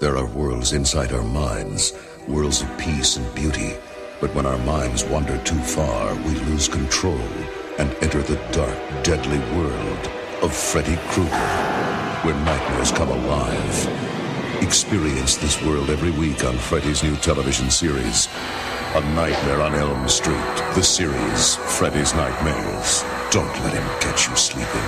There are worlds inside our minds, worlds of peace and beauty. But when our minds wander too far, we lose control and enter the dark, deadly world of Freddy Krueger, where nightmares come alive. Experience this world every week on Freddy's new television series, A Nightmare on Elm Street, the series, Freddy's Nightmares. Don't let him catch you sleeping.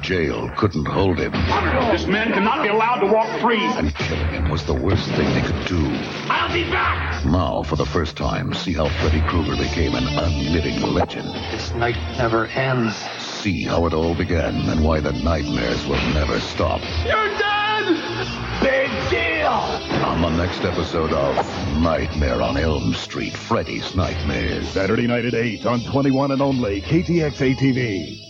Jail couldn't hold him. This man cannot be allowed to walk free. And killing him was the worst thing they could do. I'll be back! Now, for the first time, see how Freddy Krueger became an unliving legend. This night never ends. See how it all began and why the nightmares will never stop. You're dead! Big deal! On the next episode of Nightmare on Elm Street, Freddy's Nightmares. Saturday night at 8 on 21 and only KTX ATV.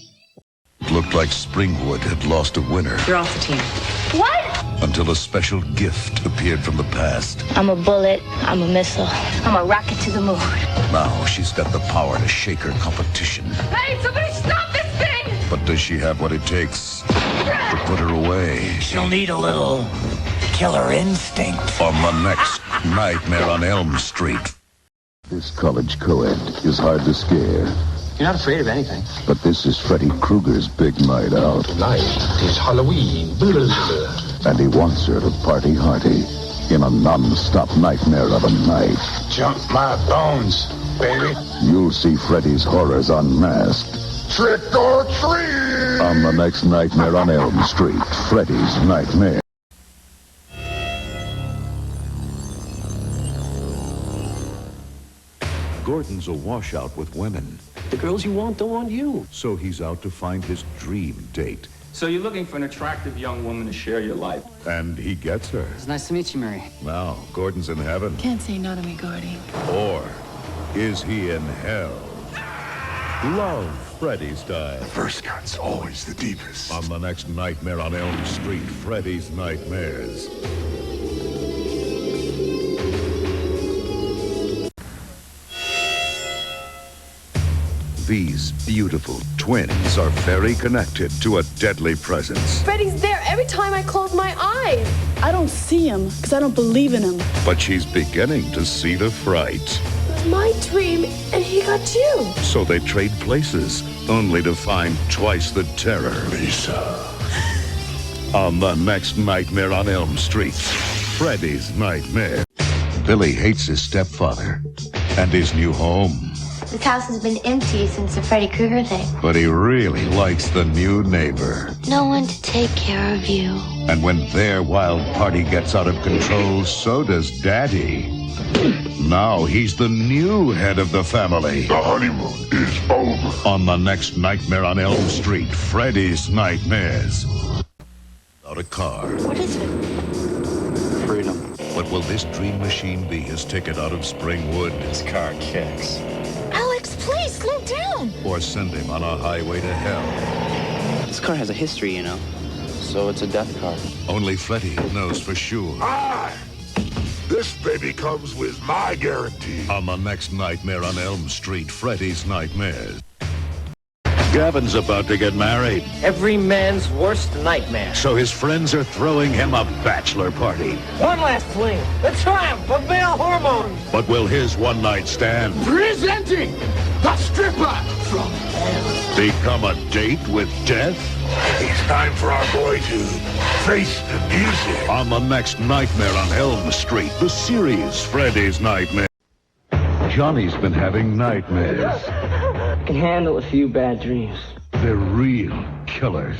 It looked like Springwood had lost a winner. You're off the team. What? Until a special gift appeared from the past. I'm a bullet. I'm a missile. I'm a rocket to the moon. Now she's got the power to shake her competition. Hey, somebody stop this thing! But does she have what it takes to put her away? She'll need a little killer instinct. On the next Nightmare on Elm Street. This college co-ed is hard to scare. You're not afraid of anything. But this is Freddy Krueger's big night out. Tonight is Halloween. And he wants her to party hardy in a non-stop nightmare of a night. Jump my bones, baby. You'll see Freddy's horrors unmasked. Trick or treat! On the next Nightmare on Elm Street, Freddy's Nightmare. Gordon's a washout with women. The girls you want don't want you. So he's out to find his dream date. So you're looking for an attractive young woman to share your life. And he gets her. It's nice to meet you, Mary. Now, Gordon's in heaven. Can't say no to me, Gordy. Or is he in hell? Love Freddy style. The first cut's always the deepest. On the next Nightmare on Elm Street, Freddy's Nightmares. These beautiful twins are very connected to a deadly presence. Freddy's there every time I close my eyes. I don't see him because I don't believe in him. But she's beginning to see the fright. It was my dream, and he got you. So they trade places, only to find twice the terror. Lisa. On the next Nightmare on Elm Street, Freddy's Nightmare. Billy hates his stepfather and his new home. This house has been empty since the Freddy Krueger thing. But he really likes the new neighbor. No one to take care of you. And when their wild party gets out of control, so does Daddy. Now he's the new head of the family. The honeymoon is over. On the next Nightmare on Elm Street, Freddy's Nightmares. Out a car. What is it? Freedom. But will this dream machine be his ticket out of Springwood? This car kicks. Alex, please, slow down. Or send him on a highway to hell? This car has a history, you know. So it's a death car. Only Freddy knows for sure. This baby comes with my guarantee. On the next Nightmare on Elm Street, Freddy's Nightmares. Gavin's about to get married, Every man's worst nightmare. so his friends are throwing him a bachelor party. One last fling. The triumph of male hormones. But will his one-night stand Presenting the stripper from hell. become a date with death? It's time for our boy to face the music. On the next Nightmare on Elm Street, the series, Freddy's Nightmare. Johnny's been having nightmares. I can handle a few bad dreams. They're real killers.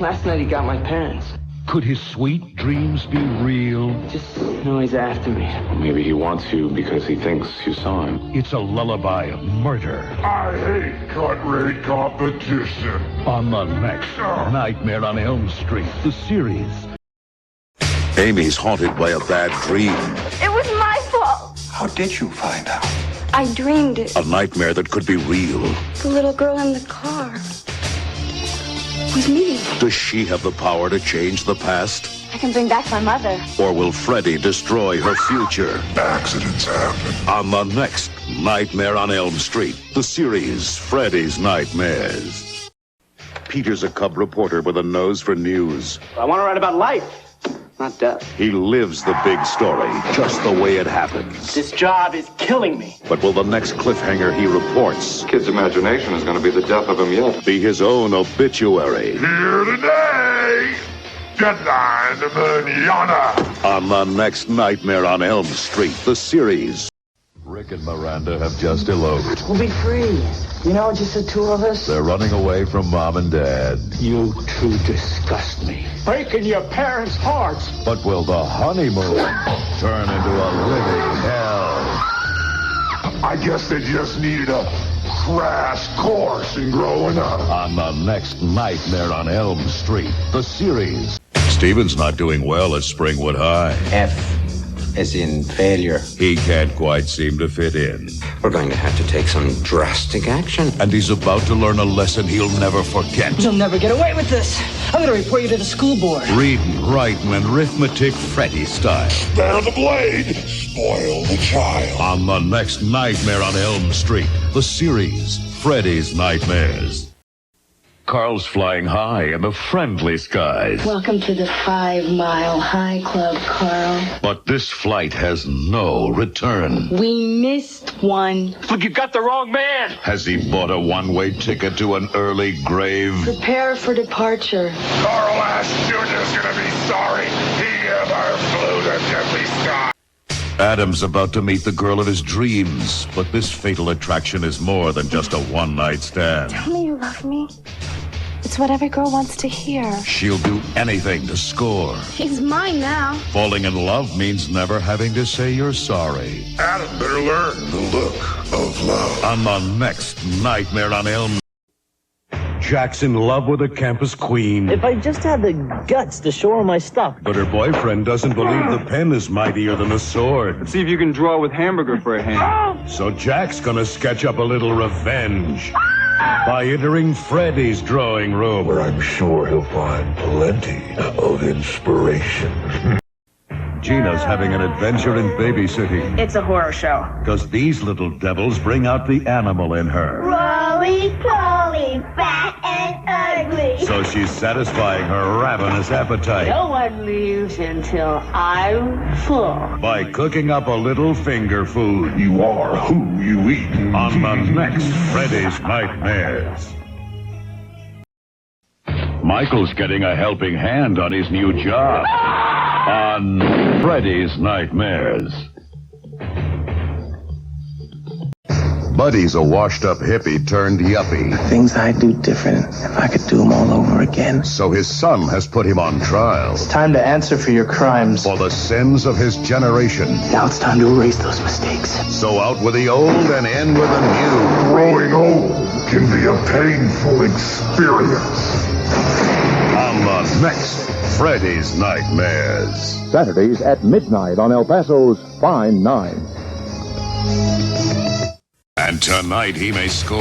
Last night he got my parents. Could his sweet dreams be real? Just know he's after me. Maybe he wants you because he thinks you saw him. It's a lullaby of murder. I hate cut rate competition. On the next Nightmare on Elm Street, the series. Amy's haunted by a bad dream. It was my fault. How did you find out? I dreamed it. A nightmare that could be real. The little girl in the car was me. Does she have the power to change the past? I can bring back my mother. Or will Freddy destroy her future? Accidents happen. On the next Nightmare on Elm Street, the series, Freddy's Nightmares. Peter's a cub reporter with a nose for news. I want to write about life, not death. He lives the big story, just the way it happens. This job is killing me. But will the next cliffhanger he reports Kid's imagination is going to be the death of him yet. be his own obituary? Here today, deadline manana. On the next Nightmare on Elm Street, the series. Rick and Miranda have just eloped. We'll be free. You know, just the two of us. They're running away from Mom and Dad. You two disgust me. Breaking your parents' hearts. But will the honeymoon turn into a living hell? I guess they just needed a crash course in growing up. On the next Nightmare on Elm Street, the series. Steven's not doing well at Springwood High. F as in failure. He can't quite seem to fit in. We're going to have to take some drastic action. And he's about to learn a lesson he'll never forget. You'll never get away with this. I'm going to report you to the school board. Reading, writing, and arithmetic Freddy style. Spare the blade, spoil the child. On the next Nightmare on Elm Street, the series, Freddy's Nightmares. Carl's flying high in the friendly skies. Welcome to the 5 Mile High Club, Carl. But this flight has no return. We missed one. Look, you got the wrong man. Has he bought a one-way ticket to an early grave? Prepare for departure. Carl Ash Jr. is going to be sorry he ever flew the deadly sky. Adam's about to meet the girl of his dreams, but this fatal attraction is more than just a one-night stand. Tell me you love me. It's what every girl wants to hear. She'll do anything to score. He's mine now. Falling in love means never having to say you're sorry. Adam better learn the look of love. On the next Nightmare on Elm. Jack's in love with a campus queen. If I just had the guts to show her my stuff. But her boyfriend doesn't believe the pen is mightier than the sword. Let's see if you can draw with hamburger for a hand. So Jack's gonna sketch up a little revenge by entering Freddy's drawing room. Where I'm sure he'll find plenty of inspiration. Gina's having an adventure in babysitting. It's a horror show. Because these little devils bring out the animal in her. Roly-poly, fat and ugly. So she's satisfying her ravenous appetite No one leaves until I'm full. by cooking up a little finger food. You are who you eat. On the next Freddy's Nightmares. Michael's getting a helping hand on his new job. On Freddy's Nightmares. Buddy's a washed-up hippie turned yuppie. Things I'd do different if I could do them all over again. So his son has put him on trial Time to answer for your crimes. for the sins of his generation. Now it's time to erase those mistakes. So out with the old and in with the new. Growing old can be a painful experience. On the next Freddy's Nightmares. Saturdays at midnight on El Paso's Fine 9. And tonight he may score.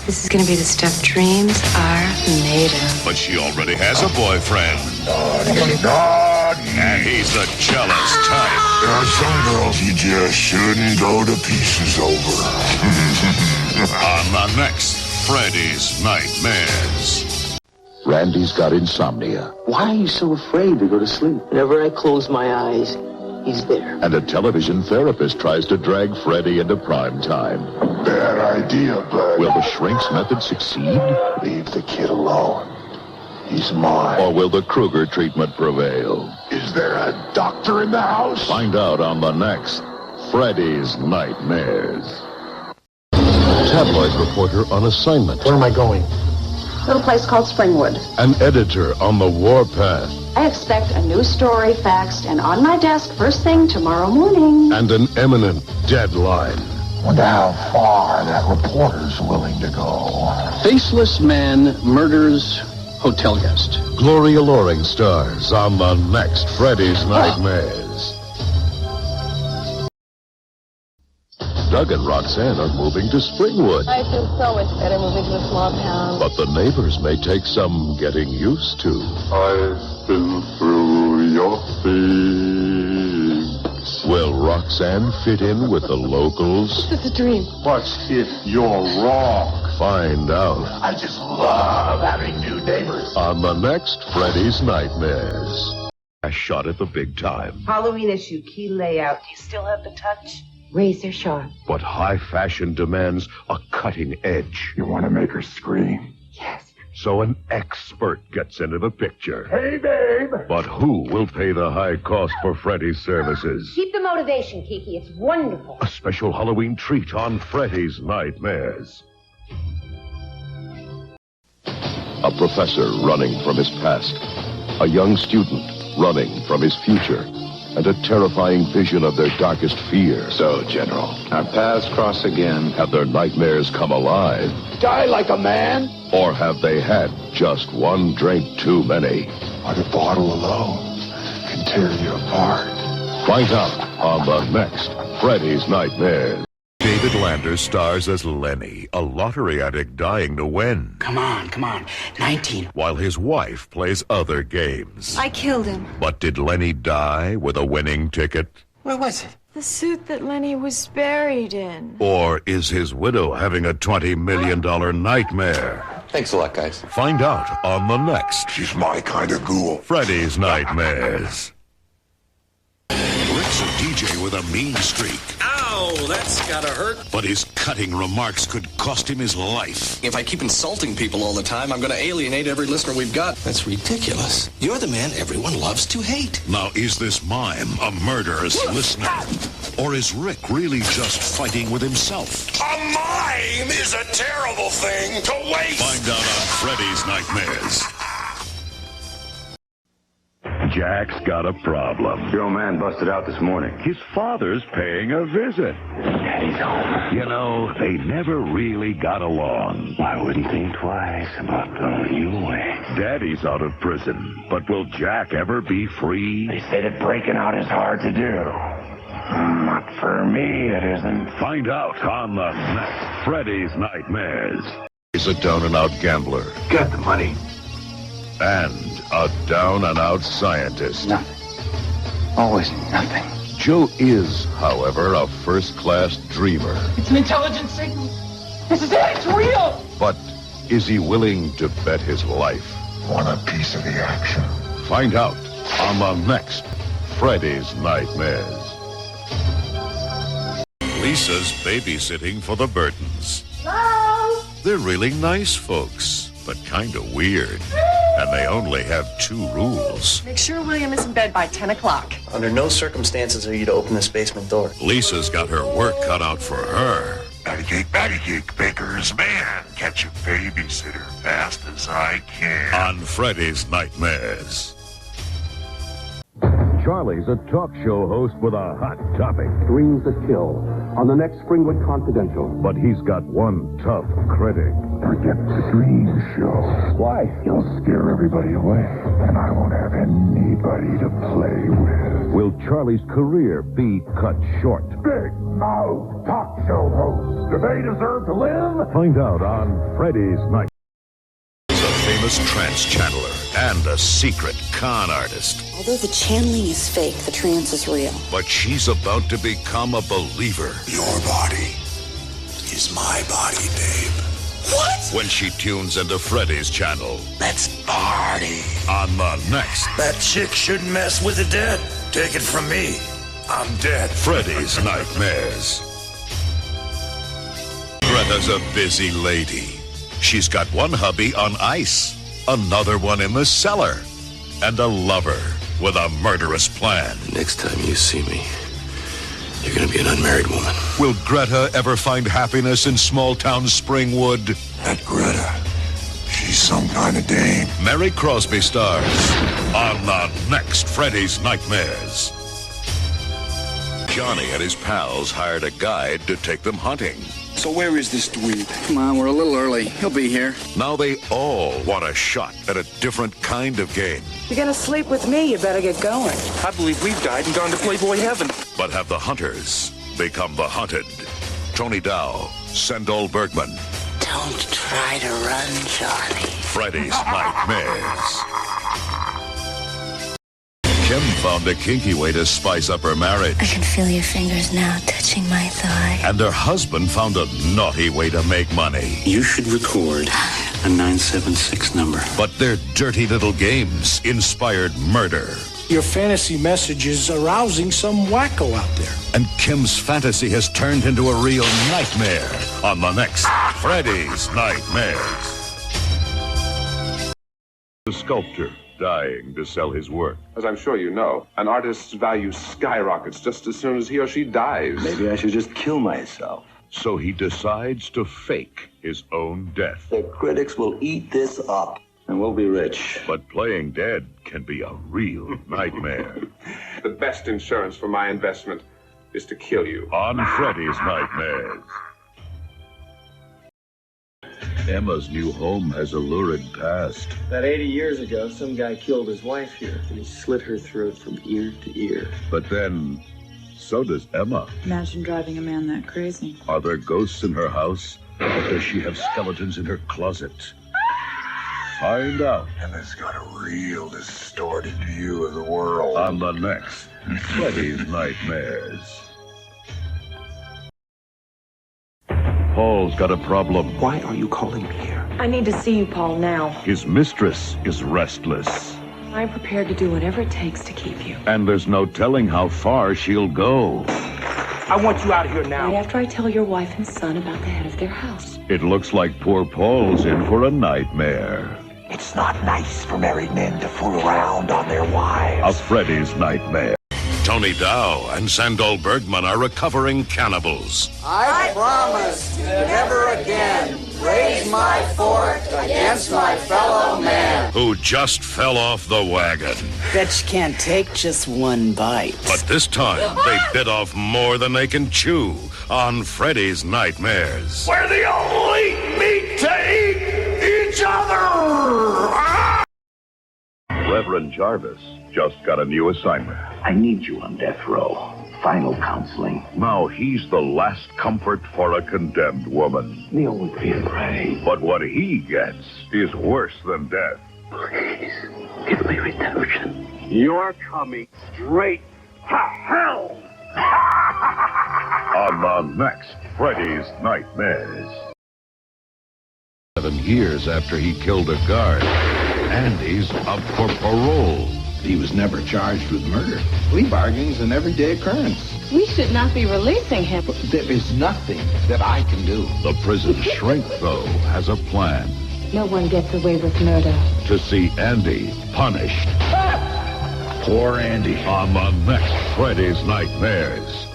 This is going to be the stuff dreams are made of. But she already has a boyfriend. Naughty. And he's the jealous type. There are some girls you just shouldn't go to pieces over. On the next Freddy's Nightmares. Randy's got insomnia. Why are you so afraid to go to sleep? Whenever I close my eyes, he's there. And a television therapist tries to drag Freddy into prime time. Bad idea, but Will the shrink's method succeed? leave the kid alone. He's mine. Or will the Kruger treatment prevail? Is there a doctor in the house? Find out on the next Freddy's Nightmares. Tabloid reporter on assignment. Where am I going? Little place called Springwood. An editor on the warpath. I expect a new story faxed and on my desk first thing tomorrow morning. And an imminent deadline. Wonder how far that reporter's willing to go. Faceless man murders hotel guest. Gloria Loring stars on the next Freddy's Nightmares. Doug and Roxanne are moving to Springwood. I feel so much better moving to a small town. But the neighbors may take some getting used to. I've been through your things. Will Roxanne fit in with the locals? This is a dream. But if you're wrong, Find out I just love having new neighbors. on the next Freddy's Nightmares. A shot at the big time. Halloween issue, key layout. Do you still have the touch? Razor sharp. But high fashion demands a cutting edge. you want to make her scream? Yes. So an expert gets into the picture. Hey, babe! But who will pay the high cost for Freddy's services? Keep the motivation, Kiki. It's wonderful. A special Halloween treat on Freddy's Nightmares. A professor running from his past. A young student running from his future. And a terrifying vision of their darkest fear. So, General, our paths cross again. Have their nightmares come alive? Die like a man? Or have they had just one drink too many? But a bottle alone can tear you apart. Find out on the next Freddy's Nightmares. David Lander stars as Lenny, a lottery addict dying to win, Come on. 19. while his wife plays other games. I killed him. But did Lenny die with a winning ticket? Where was it? The suit that Lenny was buried in. Or is his widow having a $20 million nightmare? Thanks a lot, guys. Find out on the next She's my kind of ghoul. Freddy's Nightmares. Rick's a DJ with a mean streak, Ow, that's gotta hurt. but his cutting remarks could cost him his life. If I keep insulting people all the time, I'm gonna alienate every listener we've got. That's ridiculous. You're the man everyone loves to hate. Now, is this mime a murderous listener? Or is Rick really just fighting with himself? A mime is a terrible thing to waste. Find out on Freddy's Nightmares. Jack's got a problem. Your old man busted out this morning. His father's paying a visit. Daddy's home. You know, they never really got along. I wouldn't think twice about throwing you away. Daddy's out of prison, but will Jack ever be free? They say that breaking out is hard to do. Not for me, it isn't. Find out on the next Freddy's Nightmares. He's a down-and-out gambler Got the money. and a down-and-out scientist. Nothing. Always nothing. Joe is, however, a first-class dreamer. It's an intelligent signal. This is it. It's real. But is he willing to bet his life? Want a piece of the action? Find out on the next Freddy's Nightmares. Lisa's babysitting for the Burtons. Hello? They're really nice folks, but kind of weird. And they only have 2 rules. Make sure William is in bed by 10 o'clock. Under no circumstances are you to open this basement door. Lisa's got her work cut out for her. Patty cake, baker's man. Catch a babysitter fast as I can. On Freddy's Nightmares. Charlie's a talk show host with a hot topic. Dreams that kill on the next Springwood Confidential. But he's got one tough critic. Forget the dream show. Why? You'll scare everybody away, and I won't have anybody to play with. Will Charlie's career be cut short? Big mouth talk show hosts. Do they deserve to live? Find out on Freddy's Night. He's a famous trance channeler and a secret con artist. Although the channeling is fake, the trance is real. But she's about to become a believer. Your body is my body, babe. What? When she tunes into Freddy's channel. Let's party. On the next That chick shouldn't mess with the dead. Take it from me. I'm dead. Freddy's Nightmares. Greta's a busy lady. She's got one hubby on ice, another one in the cellar, and a lover with a murderous plan. Next time you see me, you're gonna be an unmarried woman. Will Greta ever find happiness in small-town Springwood? That Greta, she's some kind of dame. Mary Crosby stars on the next Freddy's Nightmares. Johnny and his pals hired a guide to take them hunting. So where is this dweeb? Come on, we're a little early. He'll be here. Now they all want a shot at a different kind of game. You're gonna sleep with me. You better get going. I believe we've died and gone to Playboy heaven. But have the hunters become the hunted? Tony Dow, Sendol Bergman. Don't try to run, Charlie. Freddy's Nightmares. Kim found a kinky way to spice up her marriage. I can feel your fingers now touching my thigh. And her husband found a naughty way to make money. You should record a 976 number. But their dirty little games inspired murder. Your fantasy message is arousing some wacko out there. And Kim's fantasy has turned into a real nightmare on the next Freddys Nightmares. The sculptor dying to sell his work. As I'm sure you know, an artist's value skyrockets just as soon as he or she dies. Maybe I should just kill myself. So he decides to fake his own death. The critics will eat this up, and we'll be rich. But playing dead can be a real nightmare. The best insurance for my investment is to kill you. On Freddys Nightmares. Emma's new home has a lurid past. That 80 years ago, some guy killed his wife here, and he slit her throat from ear to ear. But then, so does Emma. Imagine driving a man that crazy. Are there ghosts in her house? Or does she have skeletons in her closet? Find out. Emma's got a real distorted view of the world. On the next Freddys Nightmares. Paul's got a problem. Why are you calling me here? I need to see you, Paul, now. His mistress is restless. I'm prepared to do whatever it takes to keep you. And there's no telling how far she'll go. I want you out of here now. Right after I tell your wife and son about the head of their house. It looks like poor Paul's in for a nightmare. It's not nice for married men to fool around on their wives. A Freddys Nightmare. Tony Dow and Sandol Bergman are recovering cannibals. I promise to never again raise my fork against my fellow man. Who just fell off the wagon. Bet you can't take just one bite. But this time, they bit off more than they can chew on Freddys Nightmares. We're the only meat to eat each other! Reverend Jarvis just got a new assignment. I need you on death row. Final counseling. Now he's the last comfort for a condemned woman. Kneel with me and pray. But what he gets is worse than death. Please, give me redemption. You're coming straight to hell! On the next Freddys Nightmares. 7 years after he killed a guard, Andy's up for parole. He was never charged with murder. Plea bargaining's an everyday occurrence. We should not be releasing him. But there is nothing that I can do. The prison shrink, though, has a plan. No one gets away with murder. To see Andy punished. Poor Andy. On the next Freddys Nightmares.